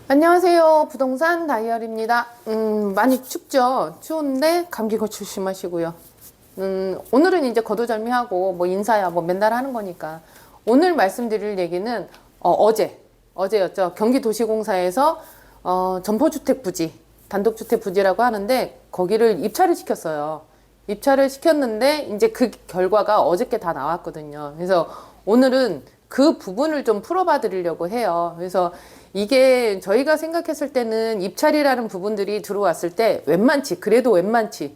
안녕하세요. 부동산 다이어리입니다. 많이 춥죠? 추운데 감기 조심하시고요. 오늘은 이제 거두절미하고 뭐 인사야 뭐 맨날 하는 거니까. 오늘 말씀드릴 얘기는 어제였죠. 경기도시공사에서 점포주택 부지, 단독주택 부지라고 하는데 거기를 입찰을 시켰어요. 입찰을 시켰는데 이제 그 결과가 어저께 다 나왔거든요. 그래서 오늘은 그 부분을 좀 풀어봐 드리려고 해요. 그래서 이게 저희가 생각했을 때는 입찰이라는 부분들이 들어왔을 때 그래도 웬만치는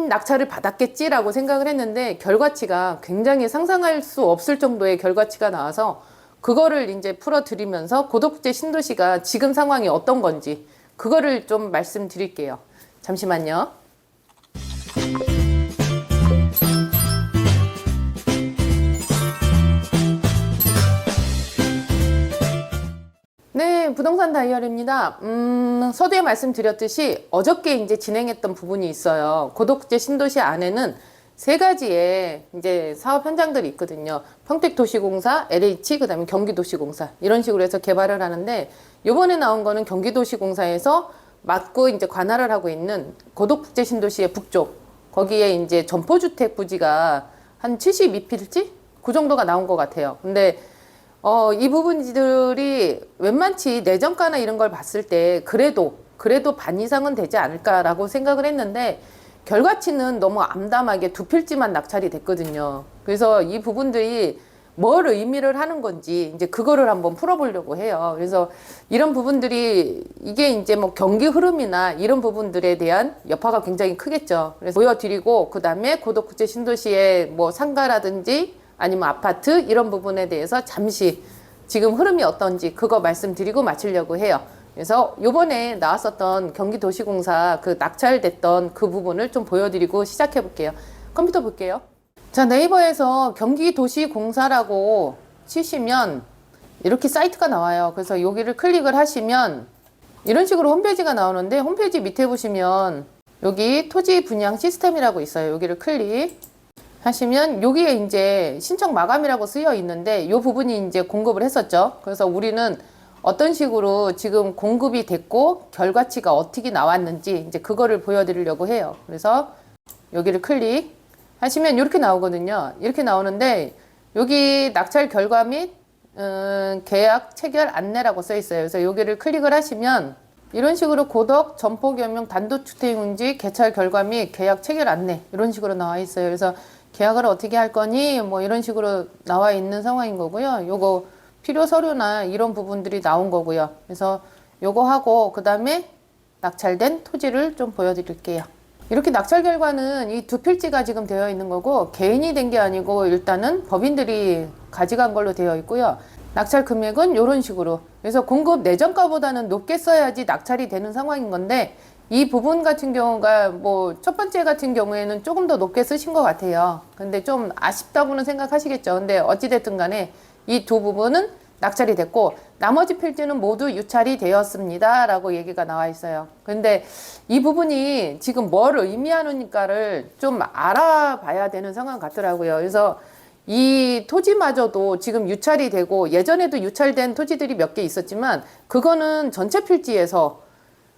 낙찰을 받았겠지라고 생각을 했는데 결과치가 굉장히 상상할 수 없을 정도의 결과치가 나와서 그거를 이제 풀어드리면서 고덕국제 신도시가 지금 상황이 어떤 건지 그거를 좀 말씀드릴게요. 잠시만요. 네, 부동산 다이어리입니다. 서두에 말씀드렸듯이 어저께 이제 진행했던 부분이 있어요. 고덕국제 신도시 안에는 세 가지의 이제 사업 현장들이 있거든요. 평택도시공사, LH, 그다음에 경기도시공사 이런 식으로 해서 개발을 하는데 요번에 나온 거는 경기도시공사에서 맡고 이제 관할을 하고 있는 고덕국제 신도시의 북쪽 거기에 이제 점포주택 부지가 한 72필지? 그 정도가 나온 것 같아요. 근데 이 부분들이 웬만치 내정가나 이런 걸 봤을 때 그래도 반 이상은 되지 않을까라고 생각을 했는데 결과치는 너무 암담하게 두 필지만 낙찰이 됐거든요. 그래서 이 부분들이 뭘 의미를 하는 건지 이제 그거를 한번 풀어보려고 해요. 그래서 이런 부분들이 이게 이제 뭐 경기 흐름이나 이런 부분들에 대한 여파가 굉장히 크겠죠. 그래서 보여드리고 그다음에 고덕국제 신도시의 뭐 상가라든지 아니면 아파트 이런 부분에 대해서 잠시 지금 흐름이 어떤지 그거 말씀드리고 마치려고 해요. 그래서 요번에 나왔었던 경기도시공사 그 낙찰됐던 그 부분을 좀 보여드리고 시작해 볼게요. 컴퓨터 볼게요. 자, 네이버에서 경기도시공사라고 치시면 이렇게 사이트가 나와요. 그래서 여기를 클릭을 하시면 이런 식으로 홈페이지가 나오는데 홈페이지 밑에 보시면 여기 토지 분양 시스템이라고 있어요. 여기를 클릭 하시면 여기에 이제 신청 마감이라고 쓰여 있는데 이 부분이 이제 공급을 했었죠. 그래서 우리는 어떤 식으로 지금 공급이 됐고 결과치가 어떻게 나왔는지 이제 그거를 보여드리려고 해요. 그래서 여기를 클릭 하시면 이렇게 나오거든요. 이렇게 나오는데 여기 낙찰 결과 및 계약 체결 안내라고 써 있어요. 그래서 여기를 클릭을 하시면 이런 식으로 고덕 점포경영 단독주택용지 개찰 결과 및 계약 체결 안내 이런 식으로 나와 있어요. 그래서 계약을 어떻게 할 거니 뭐 이런 식으로 나와 있는 상황인 거고요. 요거 필요 서류나 이런 부분들이 나온 거고요. 그래서 요거 하고 그 다음에 낙찰된 토지를 좀 보여드릴게요. 이렇게 낙찰 결과는 이 두 필지가 지금 되어 있는 거고 개인이 된 게 아니고 일단은 법인들이 가져간 걸로 되어 있고요. 낙찰 금액은 이런 식으로 그래서 공급 내정가보다는 높게 써야지 낙찰이 되는 상황인 건데 이 부분 같은 경우가 뭐 첫 번째 같은 경우에는 조금 더 높게 쓰신 것 같아요. 근데 좀 아쉽다고는 생각하시겠죠. 근데 어찌됐든 간에 이 두 부분은 낙찰이 됐고 나머지 필지는 모두 유찰이 되었습니다 라고 얘기가 나와 있어요. 근데 이 부분이 지금 뭘 의미하는가를 좀 알아봐야 되는 상황 같더라고요. 그래서 이 토지마저도 지금 유찰이 되고 예전에도 유찰된 토지들이 몇 개 있었지만 그거는 전체 필지에서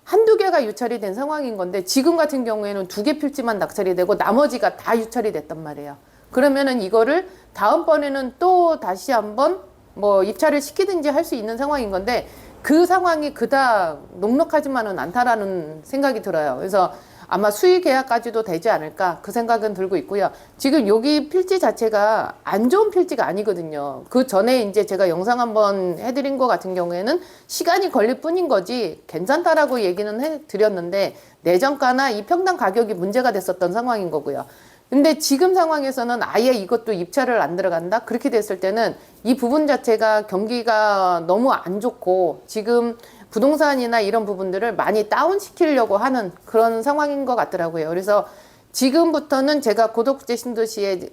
한두 개가 유찰이 된 상황인 건데 지금 같은 경우에는 두 개 필지만 낙찰이 되고 나머지가 다 유찰이 됐단 말이에요. 그러면은 이거를 다음번에는 또 다시 한번 뭐 입찰을 시키든지 할 수 있는 상황인 건데 그 상황이 그닥 녹록하지만은 않다라는 생각이 들어요. 그래서 아마 수의 계약까지도 되지 않을까 그 생각은 들고 있고요. 지금 여기 필지 자체가 안 좋은 필지가 아니거든요. 그 전에 이제 제가 영상 한번 해드린 거 같은 경우에는 시간이 걸릴 뿐인 거지 괜찮다라고 얘기는 해드렸는데 내정가나 이 평당 가격이 문제가 됐었던 상황인 거고요. 근데 지금 상황에서는 아예 이것도 입찰을 안 들어간다? 그렇게 됐을 때는 이 부분 자체가 경기가 너무 안 좋고 지금 부동산이나 이런 부분들을 많이 다운시키려고 하는 그런 상황인 것 같더라고요. 그래서 지금부터는 제가 고덕국제 신도시의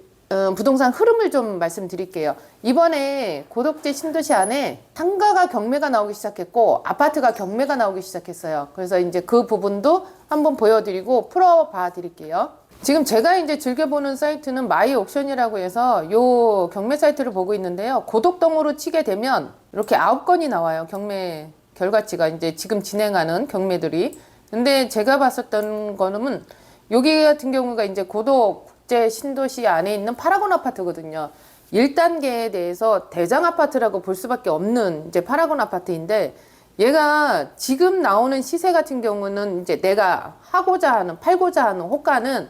부동산 흐름을 좀 말씀드릴게요. 이번에 고덕국제 신도시 안에 상가가 경매가 나오기 시작했고 아파트가 경매가 나오기 시작했어요. 그래서 이제 그 부분도 한번 보여드리고 풀어봐 드릴게요. 지금 제가 이제 즐겨보는 사이트는 마이 옥션이라고 해서 요 경매 사이트를 보고 있는데요. 고덕동으로 치게 되면 이렇게 9건이 나와요. 경매 결과치가 이제 지금 진행하는 경매들이. 근데 제가 봤었던 거는 여기 같은 경우가 이제 고도 국제 신도시 안에 있는 파라곤 아파트거든요. 1단계에 대해서 대장 아파트라고 볼 수밖에 없는 이제 파라곤 아파트인데, 얘가 지금 나오는 시세 같은 경우는 이제 내가 하고자 하는, 팔고자 하는 호가는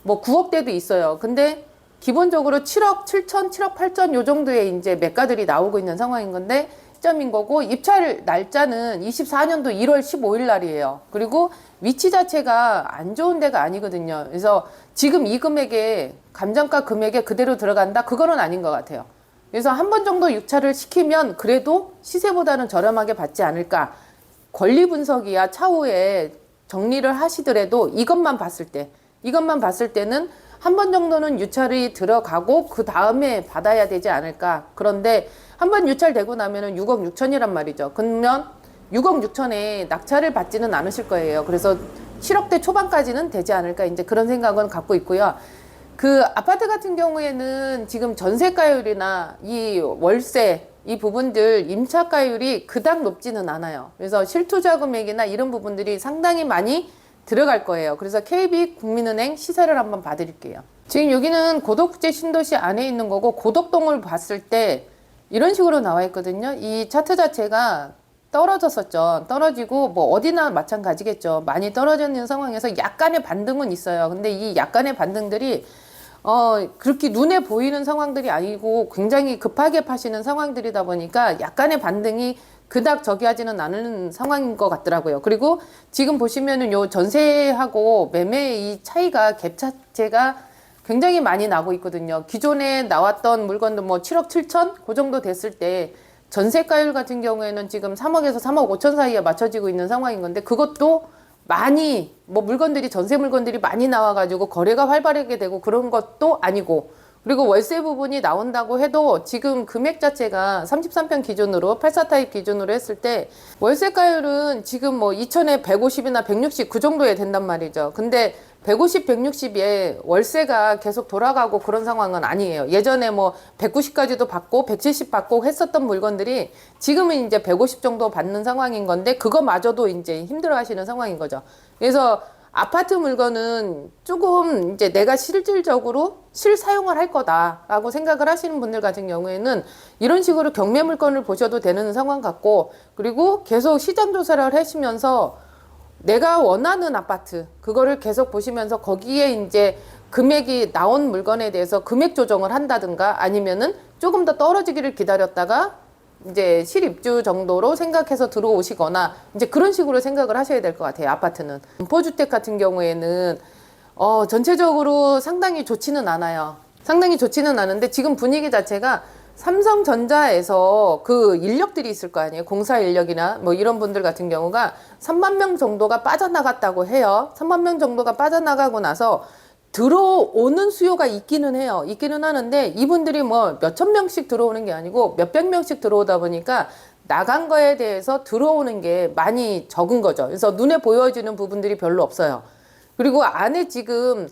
뭐 9억대도 있어요. 근데 기본적으로 7억 7천, 7억 8천 요 정도의 이제 매가들이 나오고 있는 상황인 건데, 점인 거고, 입찰 날짜는 24년도 1월 15일 날이에요. 그리고 위치 자체가 안 좋은 데가 아니거든요. 그래서 지금 이 금액에, 감정가 금액에 그대로 들어간다? 그거는 아닌 것 같아요. 그래서 한 번 정도 유찰을 시키면 그래도 시세보다는 저렴하게 받지 않을까. 권리 분석이야 차후에 정리를 하시더라도 이것만 봤을 때는 한 번 정도는 유찰이 들어가고 그 다음에 받아야 되지 않을까. 그런데 한 번 유찰되고 나면은 6억 6천이란 말이죠. 그러면 6억 6천에 낙찰을 받지는 않으실 거예요. 그래서 7억대 초반까지는 되지 않을까, 이제 그런 생각은 갖고 있고요. 그 아파트 같은 경우에는 지금 전세가율이나 이 월세, 이 부분들 임차가율이 그닥 높지는 않아요. 그래서 실투자 금액이나 이런 부분들이 상당히 많이 들어갈 거예요. 그래서 KB 국민은행 시세를 한번 봐드릴게요. 지금 여기는 고덕국제 신도시 안에 있는 거고, 고덕동을 봤을 때 이런 식으로 나와 있거든요. 이 차트 자체가 떨어졌었죠. 떨어지고 뭐 어디나 마찬가지겠죠. 많이 떨어져 있는 상황에서 약간의 반등은 있어요. 근데 이 약간의 반등들이 그렇게 눈에 보이는 상황들이 아니고 굉장히 급하게 파시는 상황들이다 보니까 약간의 반등이 그닥 저기 하지는 않은 상황인 것 같더라고요. 그리고 지금 보시면은 요 전세하고 매매 이 차이가, 갭 자체가 굉장히 많이 나고 있거든요. 기존에 나왔던 물건도 뭐 7억 7천? 그 정도 됐을 때 전세가율 같은 경우에는 지금 3억에서 3억 5천 사이에 맞춰지고 있는 상황인 건데, 그것도 많이 뭐 물건들이, 전세 물건들이 많이 나와가지고 거래가 활발하게 되고 그런 것도 아니고, 그리고 월세 부분이 나온다고 해도 지금 금액 자체가 33평 기준으로 84 타입 기준으로 했을 때 월세가율은 지금 뭐 2천에 150이나 160 그 정도에 된단 말이죠. 근데 150, 160에 월세가 계속 돌아가고 그런 상황은 아니에요. 예전에 뭐 190까지도 받고 170 받고 했었던 물건들이 지금은 이제 150 정도 받는 상황인 건데, 그거마저도 이제 힘들어 하시는 상황인 거죠. 그래서 아파트 물건은 조금 이제 내가 실질적으로 실사용을 할 거다라고 생각을 하시는 분들 같은 경우에는 이런 식으로 경매 물건을 보셔도 되는 상황 같고, 그리고 계속 시장 조사를 하시면서 내가 원하는 아파트, 그거를 계속 보시면서 거기에 이제 금액이 나온 물건에 대해서 금액 조정을 한다든가, 아니면은 조금 더 떨어지기를 기다렸다가 이제 실입주 정도로 생각해서 들어오시거나, 이제 그런 식으로 생각을 하셔야 될 것 같아요. 아파트는 분포주택 같은 경우에는 전체적으로 상당히 좋지는 않아요. 상당히 좋지는 않은데, 지금 분위기 자체가 삼성전자에서 그 인력들이 있을 거 아니에요. 공사 인력이나 뭐 이런 분들 같은 경우가 3만 명 정도가 빠져나갔다고 해요. 3만 명 정도가 빠져나가고 나서 들어오는 수요가 있기는 해요. 있기는 하는데, 이분들이 뭐 몇천 명씩 들어오는 게 아니고 몇백 명씩 들어오다 보니까 나간 거에 대해서 들어오는 게 많이 적은 거죠. 그래서 눈에 보여지는 부분들이 별로 없어요. 그리고 안에 지금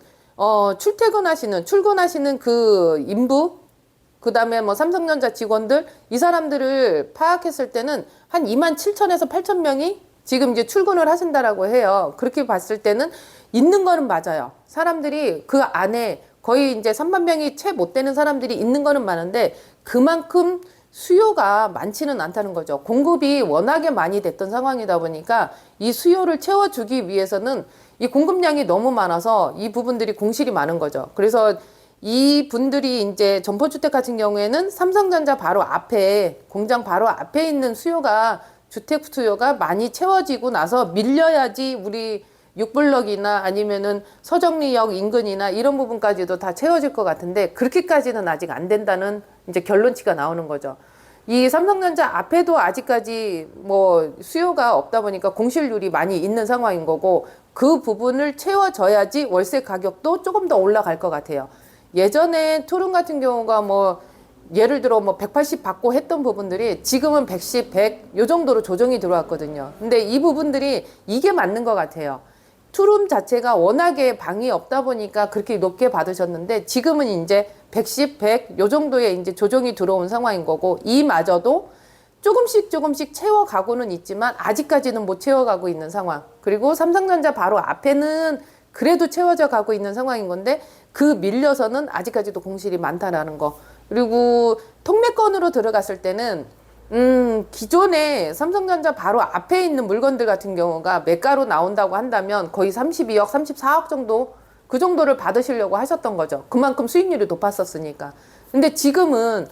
출근하시는 그 인부, 그 다음에 뭐 삼성전자 직원들, 이 사람들을 파악했을 때는 한 2만 7천에서 8천 명이 지금 이제 출근을 하신다라고 해요. 그렇게 봤을 때는 있는 거는 맞아요. 사람들이 그 안에 거의 이제 3만 명이 채 못 되는 사람들이 있는 거는 많은데, 그만큼 수요가 많지는 않다는 거죠. 공급이 워낙에 많이 됐던 상황이다 보니까 이 수요를 채워주기 위해서는 이 공급량이 너무 많아서 이 부분들이 공실이 많은 거죠. 그래서 이 분들이 이제 점포주택 같은 경우에는 삼성전자 바로 앞에, 공장 바로 앞에 있는 수요가, 주택 수요가 많이 채워지고 나서 밀려야지 우리 6블럭이나 아니면은 서정리역 인근이나 이런 부분까지도 다 채워질 것 같은데, 그렇게까지는 아직 안 된다는 이제 결론치가 나오는 거죠. 이 삼성전자 앞에도 아직까지 뭐 수요가 없다 보니까 공실률이 많이 있는 상황인 거고, 그 부분을 채워져야지 월세 가격도 조금 더 올라갈 것 같아요. 예전에 투룸 같은 경우가 뭐 예를 들어 뭐 180 받고 했던 부분들이 지금은 110, 100 요 정도로 조정이 들어왔거든요. 근데 이 부분들이 이게 맞는 것 같아요. 투룸 자체가 워낙에 방이 없다 보니까 그렇게 높게 받으셨는데, 지금은 이제 110, 100 요 정도의 이제 조정이 들어온 상황인 거고, 이마저도 조금씩 채워가고는 있지만 아직까지는 못 채워가고 있는 상황. 그리고 삼성전자 바로 앞에는 그래도 채워져 가고 있는 상황인 건데 그 밀려서는 아직까지도 공실이 많다라는 거. 그리고 통매권으로 들어갔을 때는 기존에 삼성전자 바로 앞에 있는 물건들 같은 경우가 매가로 나온다고 한다면 거의 32억, 34억 정도 그 정도를 받으시려고 하셨던 거죠. 그만큼 수익률이 높았었으니까. 근데 지금은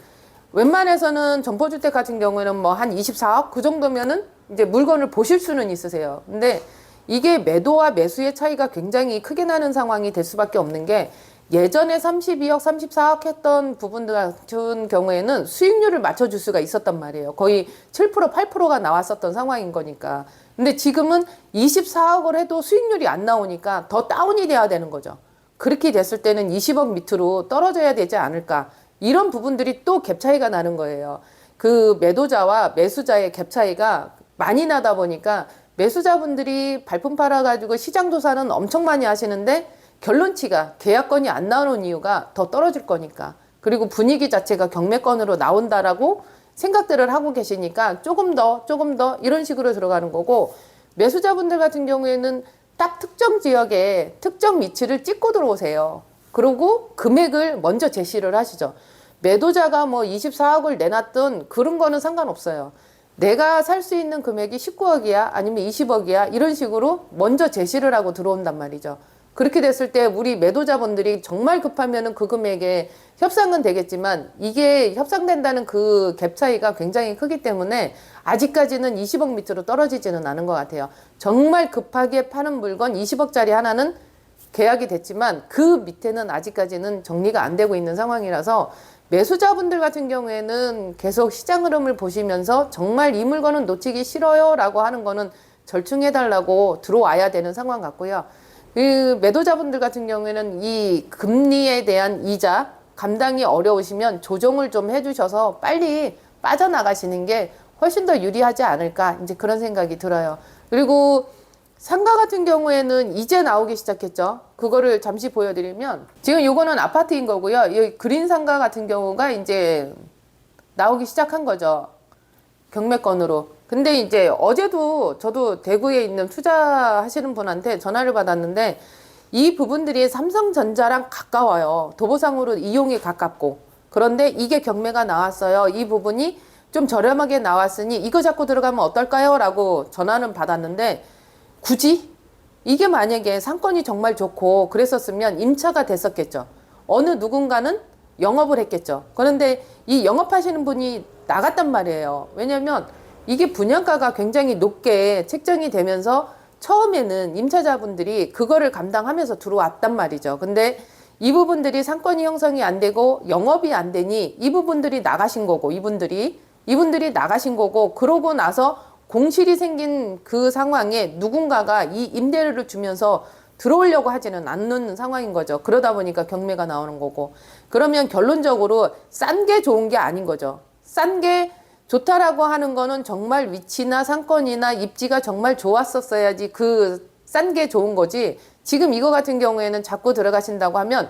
웬만해서는 점포주택 같은 경우에는 뭐 한 24억 그 정도면은 이제 물건을 보실 수는 있으세요. 근데 이게 매도와 매수의 차이가 굉장히 크게 나는 상황이 될 수밖에 없는 게 예전에 32억, 34억 했던 부분들 같은 경우에는 수익률을 맞춰줄 수가 있었단 말이에요. 거의 7%, 8%가 나왔었던 상황인 거니까. 근데 지금은 24억을 해도 수익률이 안 나오니까 더 다운이 돼야 되는 거죠. 그렇게 됐을 때는 20억 밑으로 떨어져야 되지 않을까. 이런 부분들이 또 갭 차이가 나는 거예요. 그 매도자와 매수자의 갭 차이가 많이 나다 보니까 매수자분들이 발품 팔아가지고 시장 조사는 엄청 많이 하시는데 결론치가 계약건이 안 나오는 이유가 더 떨어질 거니까. 그리고 분위기 자체가 경매건으로 나온다라고 생각들을 하고 계시니까 조금 더 이런 식으로 들어가는 거고, 매수자분들 같은 경우에는 딱 특정 지역에 특정 위치를 찍고 들어오세요. 그리고 금액을 먼저 제시를 하시죠. 매도자가 뭐 24억을 내놨던 그런 거는 상관없어요. 내가 살 수 있는 금액이 19억이야 아니면 20억이야 이런 식으로 먼저 제시를 하고 들어온단 말이죠. 그렇게 됐을 때 우리 매도자분들이 정말 급하면은 그 금액에 협상은 되겠지만 이게 협상된다는 그 갭 차이가 굉장히 크기 때문에 아직까지는 20억 밑으로 떨어지지는 않은 것 같아요. 정말 급하게 파는 물건 20억짜리 하나는 계약이 됐지만 그 밑에는 아직까지는 정리가 안 되고 있는 상황이라서 매수자분들 같은 경우에는 계속 시장 흐름을 보시면서 정말 이 물건은 놓치기 싫어요 라고 하는 거는 절충해달라고 들어와야 되는 상황 같고요. 그 매도자분들 같은 경우에는 이 금리에 대한 이자 감당이 어려우시면 조정을 좀 해주셔서 빨리 빠져나가시는 게 훨씬 더 유리하지 않을까 이제 그런 생각이 들어요. 그리고 상가 같은 경우에는 이제 나오기 시작했죠. 그거를 잠시 보여드리면 지금 요거는 아파트인 거고요. 이 그린 상가 같은 경우가 이제 나오기 시작한 거죠. 경매건으로. 근데 이제 어제도 저도 대구에 있는 투자하시는 분한테 전화를 받았는데 이 부분들이 삼성전자랑 가까워요. 도보상으로 이용이 가깝고. 그런데 이게 경매가 나왔어요. 이 부분이 좀 저렴하게 나왔으니 이거 잡고 들어가면 어떨까요? 라고 전화는 받았는데 굳이? 이게 만약에 상권이 정말 좋고 그랬었으면 임차가 됐었겠죠. 어느 누군가는 영업을 했겠죠. 그런데 이 영업하시는 분이 나갔단 말이에요. 왜냐면 이게 분양가가 굉장히 높게 책정이 되면서 처음에는 임차자분들이 그거를 감당하면서 들어왔단 말이죠. 근데 이 부분들이 상권이 형성이 안 되고 영업이 안 되니 이 부분들이 나가신 거고 이분들이 나가신 거고 그러고 나서 공실이 생긴 그 상황에 누군가가 이 임대료를 주면서 들어오려고 하지는 않는 상황인 거죠. 그러다 보니까 경매가 나오는 거고. 그러면 결론적으로 싼 게 좋은 게 아닌 거죠. 싼 게 좋다라고 하는 거는 정말 위치나 상권이나 입지가 정말 좋았었어야지 그 싼 게 좋은 거지. 지금 이거 같은 경우에는 자꾸 들어가신다고 하면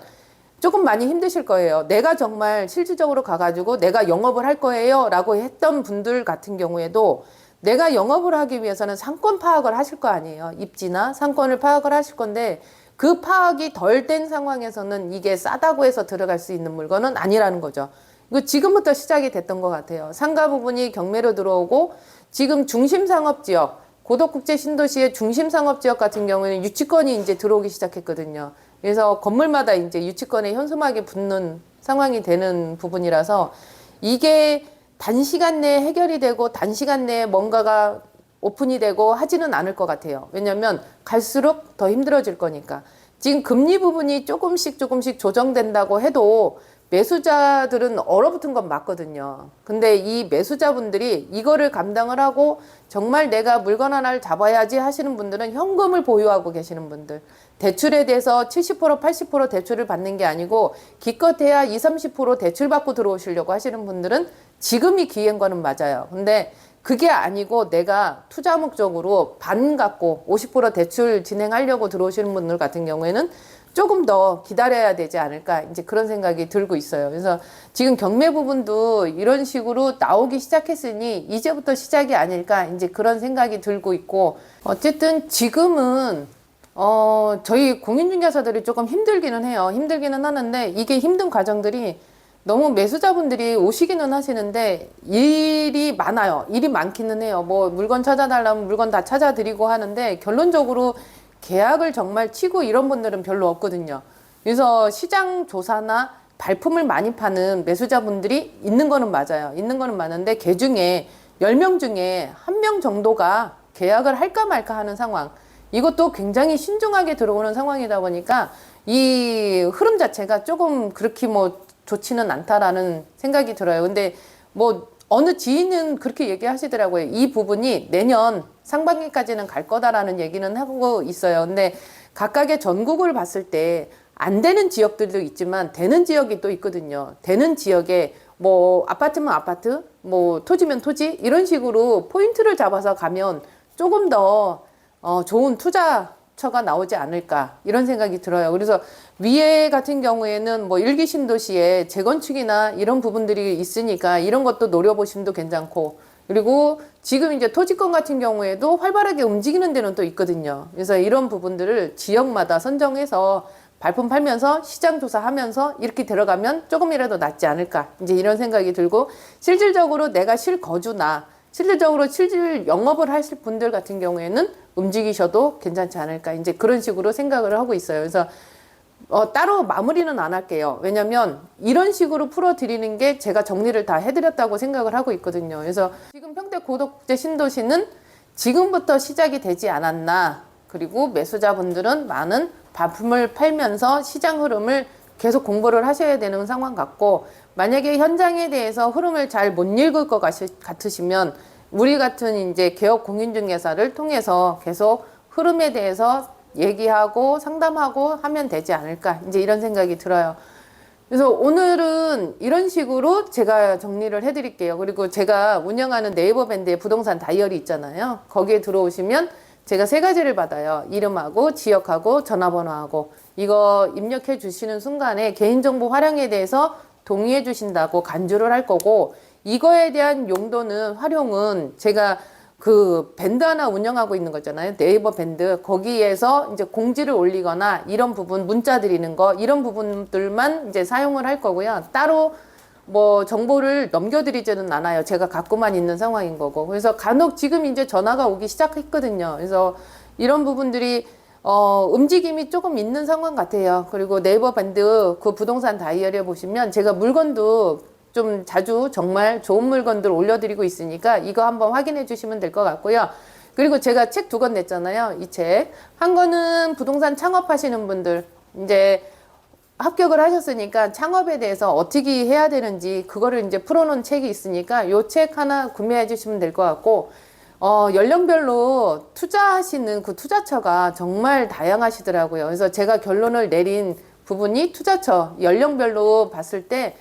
조금 많이 힘드실 거예요. 내가 정말 실질적으로 가가지고 내가 영업을 할 거예요 라고 했던 분들 같은 경우에도 내가 영업을 하기 위해서는 상권 파악을 하실 거 아니에요. 입지나 상권을 파악을 하실 건데 그 파악이 덜 된 상황에서는 이게 싸다고 해서 들어갈 수 있는 물건은 아니라는 거죠. 이거 지금부터 시작이 됐던 것 같아요. 상가 부분이 경매로 들어오고 지금 중심상업지역, 고덕국제 신도시의 중심상업지역 같은 경우에는 유치권이 이제 들어오기 시작했거든요. 그래서 건물마다 이제 유치권에 현수막이 붙는 상황이 되는 부분이라서 이게 단시간 내에 해결이 되고 단시간 내에 뭔가가 오픈이 되고 하지는 않을 것 같아요. 왜냐하면 갈수록 더 힘들어질 거니까. 지금 금리 부분이 조금씩 조정된다고 해도 매수자들은 얼어붙은 건 맞거든요. 근데 이 매수자분들이 이거를 감당을 하고 정말 내가 물건 하나를 잡아야지 하시는 분들은 현금을 보유하고 계시는 분들. 대출에 대해서 70%, 80% 대출을 받는 게 아니고 기껏해야 20, 30% 대출 받고 들어오시려고 하시는 분들은 지금이 기회인 거는 맞아요. 근데 그게 아니고 내가 투자 목적으로 반 갖고 50% 대출 진행하려고 들어오시는 분들 같은 경우에는 조금 더 기다려야 되지 않을까 이제 그런 생각이 들고 있어요. 그래서 지금 경매 부분도 이런 식으로 나오기 시작했으니 이제부터 시작이 아닐까 이제 그런 생각이 들고 있고, 어쨌든 지금은 저희 공인중개사들이 조금 힘들기는 해요. 힘들기는 하는데 이게 힘든 과정들이 너무 매수자분들이 오시기는 하시는데 일이 많아요. 일이 많기는 해요. 뭐 물건 찾아달라면 물건 다 찾아드리고 하는데 결론적으로 계약을 정말 치고 이런 분들은 별로 없거든요. 그래서 시장 조사나 발품을 많이 파는 매수자분들이 있는 거는 맞아요. 있는 거는 많은데 그 중에 10명 중에 1명 정도가 계약을 할까 말까 하는 상황. 이것도 굉장히 신중하게 들어오는 상황이다 보니까 이 흐름 자체가 조금 그렇게 뭐 좋지는 않다라는 생각이 들어요. 근데 뭐 어느 지인은 그렇게 얘기하시더라고요. 이 부분이 내년 상반기까지는 갈 거다라는 얘기는 하고 있어요. 근데 각각의 전국을 봤을 때 안 되는 지역들도 있지만 되는 지역이 또 있거든요. 되는 지역에 뭐 아파트면 아파트, 뭐 토지면 토지 이런 식으로 포인트를 잡아서 가면 조금 더 좋은 투자처가 나오지 않을까 이런 생각이 들어요. 그래서 위에 같은 경우에는 뭐 일기 신도시에 재건축이나 이런 부분들이 있으니까 이런 것도 노려보시면 괜찮고, 그리고 지금 이제 토지권 같은 경우에도 활발하게 움직이는 데는 또 있거든요. 그래서 이런 부분들을 지역마다 선정해서 발품 팔면서 시장 조사하면서 이렇게 들어가면 조금이라도 낫지 않을까 이제 이런 생각이 들고, 실질적으로 내가 실거주나 실질적으로 실질 영업을 하실 분들 같은 경우에는 움직이셔도 괜찮지 않을까 이제 그런 식으로 생각을 하고 있어요. 그래서 따로 마무리는 안 할게요. 왜냐면 이런 식으로 풀어드리는 게 제가 정리를 다 해드렸다고 생각을 하고 있거든요. 그래서 지금 평택 고덕제 신도시는 지금부터 시작이 되지 않았나, 그리고 매수자분들은 많은 반품을 팔면서 시장 흐름을 계속 공부를 하셔야 되는 상황 같고, 만약에 현장에 대해서 흐름을 잘 못 읽을 것 같으시면 우리 같은 이제 개업 공인중개사를 통해서 계속 흐름에 대해서 얘기하고 상담하고 하면 되지 않을까 이제 이런 생각이 들어요. 그래서 오늘은 이런 식으로 제가 정리를 해드릴게요. 그리고 제가 운영하는 네이버 밴드의 부동산 다이어리 있잖아요. 거기에 들어오시면 제가 3가지를 받아요. 이름하고 지역하고 전화번호하고. 이거 입력해 주시는 순간에 개인정보 활용에 대해서 동의해 주신다고 간주를 할 거고, 이거에 대한 용도는 활용은 제가 그 밴드 하나 운영하고 있는 거잖아요. 네이버 밴드. 거기에서 이제 공지를 올리거나 이런 부분 문자 드리는 거 이런 부분들만 이제 사용을 할 거고요. 따로 뭐 정보를 넘겨드리지는 않아요. 제가 갖고만 있는 상황인 거고. 그래서 간혹 지금 이제 전화가 오기 시작했거든요. 그래서 이런 부분들이 움직임이 조금 있는 상황 같아요. 그리고 네이버 밴드 그 부동산 다이어리에 보시면 제가 물건도 좀 자주 정말 좋은 물건들 올려드리고 있으니까 이거 한번 확인해 주시면 될 것 같고요. 그리고 제가 책 2권 냈잖아요. 이 책. 한 권은 부동산 창업하시는 분들, 이제 합격을 하셨으니까 창업에 대해서 어떻게 해야 되는지 그거를 이제 풀어놓은 책이 있으니까 요 책 하나 구매해 주시면 될 것 같고, 연령별로 투자하시는 그 투자처가 정말 다양하시더라고요. 그래서 제가 결론을 내린 부분이 투자처, 연령별로 봤을 때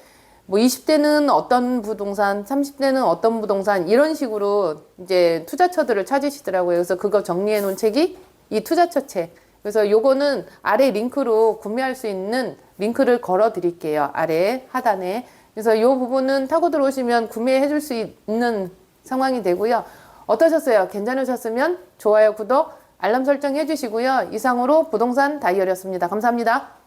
뭐 20대는 어떤 부동산, 30대는 어떤 부동산 이런 식으로 이제 투자처들을 찾으시더라고요. 그래서 그거 정리해 놓은 책이 이 투자처 책. 그래서 요거는 아래 링크로 구매할 수 있는 링크를 걸어 드릴게요. 아래 하단에. 그래서 요 부분은 타고 들어오시면 구매해 줄 수 있는 상황이 되고요. 어떠셨어요? 괜찮으셨으면 좋아요, 구독, 알람 설정 해주시고요. 이상으로 부동산 다이어리였습니다. 감사합니다.